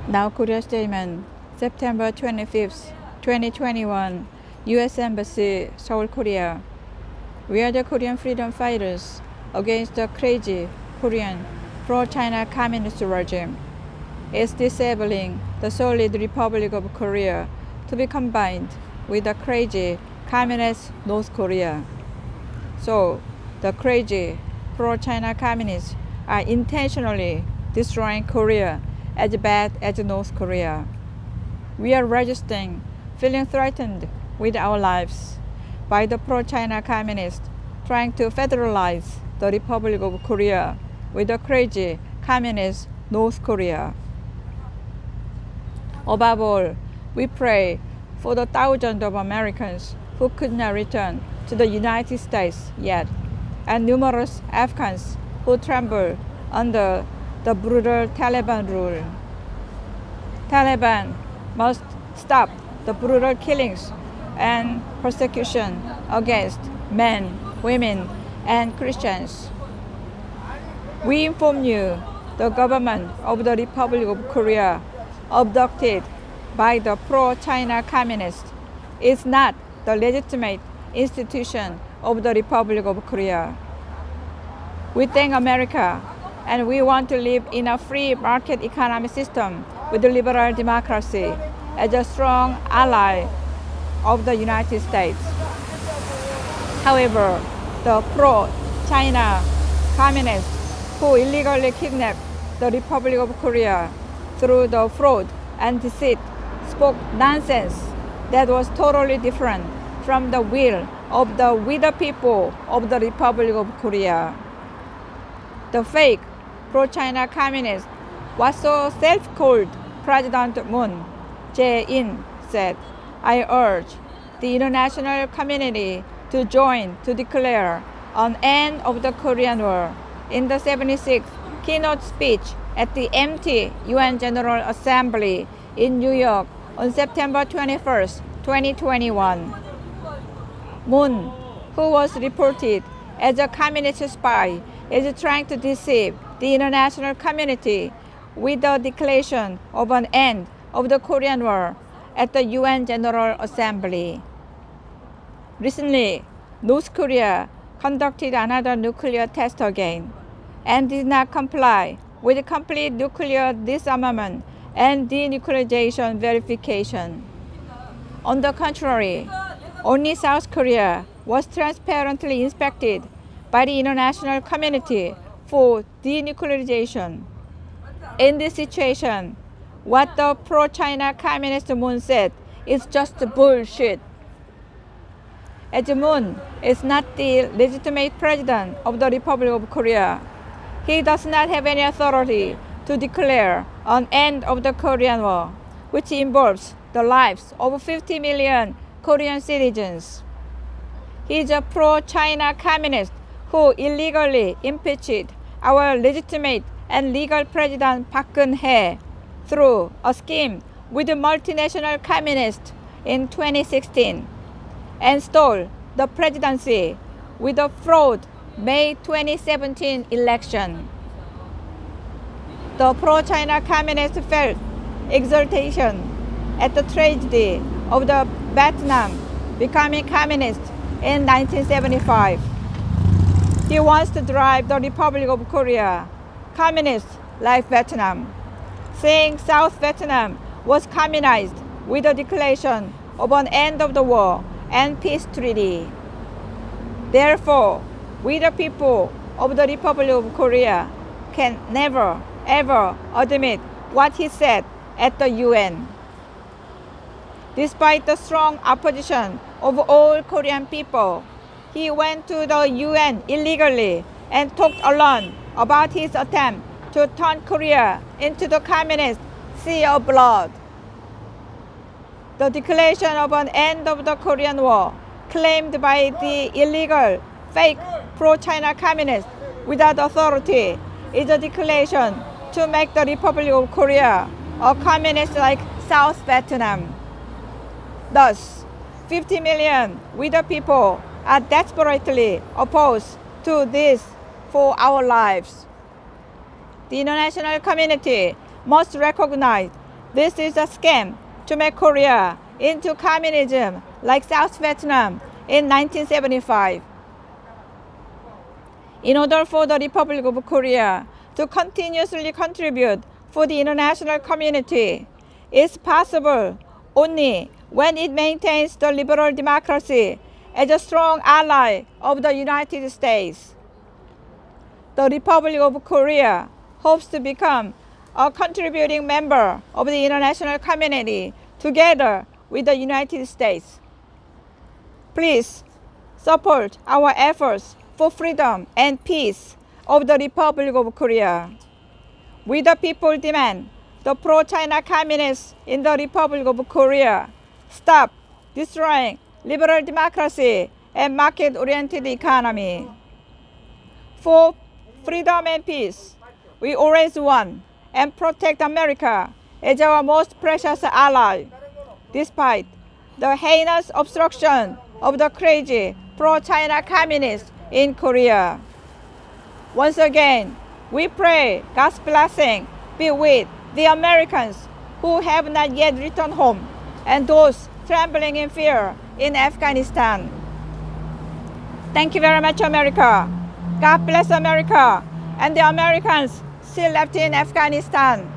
Now Korea Statement, September 25th, 2021, U.S. Embassy, Seoul, Korea. We are the Korean freedom fighters against the crazy Korean pro-China communist regime. It's disabling the solid Republic of Korea to be combined with the crazy communist North Korea. So, the crazy pro-China communists are intentionally destroying Korea as bad as North Korea. We are resisting, feeling threatened with our lives by the pro-China communists trying to federalize the Republic of Korea with the crazy communist North Korea. Above all, we pray for the thousands of Americans who could not return to the United States yet, and numerous Afghans who tremble under the brutal Taliban rule. Taliban must stop the brutal killings and persecution against men, women, and Christians. We inform you the government of the Republic of Korea, abducted by the pro-China communists, is not the legitimate institution of the Republic of Korea. We thank America, and we want to live in a free market economy system with liberal democracy as a strong ally of the United States. However, the pro-China communists who illegally kidnapped the Republic of Korea through the fraud and deceit spoke nonsense that was totally different from the will of the people of the Republic of Korea. The fake pro-China communist was so self-called President Moon Jae-in said, "I urge the international community to join to declare an end of the Korean War" in the 76th keynote speech at the empty UN General Assembly in New York on September 21st, 2021. Moon, who was reported as a communist spy, is trying to deceive the international community with the declaration of an end of the Korean War at the UN General Assembly. Recently, North Korea conducted another nuclear test again and did not comply with complete nuclear disarmament and denuclearization verification. On the contrary, only South Korea was transparently inspected by the international community for denuclearization. In this situation, what the pro-China communist Moon said is just bullshit. As Moon is not the legitimate president of the Republic of Korea, he does not have any authority to declare an end of the Korean War, which involves the lives of 50 million Korean citizens. He is a pro-China communist who illegally impeached our legitimate and legal President Park Geun-hye through a scheme with the multinational communists in 2016 and stole the presidency with a fraud May 2017 election. The pro-China communists felt exultation at the tragedy of the Vietnam becoming communist in 1975. He wants to drive the Republic of Korea communist like Vietnam, saying South Vietnam was communized with the declaration of an end of the war and peace treaty. Therefore, we the people of the Republic of Korea can never ever admit what he said at the UN. Despite the strong opposition of all Korean people, he went to the UN illegally and talked alone about his attempt to turn Korea into the communist sea of blood. The declaration of an end of the Korean War, claimed by the illegal, fake pro-China communists without authority, is a declaration to make the Republic of Korea a communist like South Vietnam. Thus, 50 million we the people are desperately opposed to this for our lives. The international community must recognize This is a scam to make Korea into communism like South Vietnam in 1975. In order for the Republic of Korea to continuously contribute for the international community, it's possible only when it maintains the liberal democracy as a strong ally of the United States. The Republic of Korea hopes to become a contributing member of the international community together with the United States. Please support our efforts for freedom and peace of the Republic of Korea. We the people demand the pro-China communists in the Republic of Korea stop destroying liberal democracy and market-oriented economy. For freedom and peace, we always want and protect America as our most precious ally, despite the heinous obstruction of the crazy pro-China communists in Korea. Once again, we pray God's blessing be with the Americans who have not yet returned home and those trembling in fear in Afghanistan. Thank you very much, America. God bless America and the Americans still left in Afghanistan.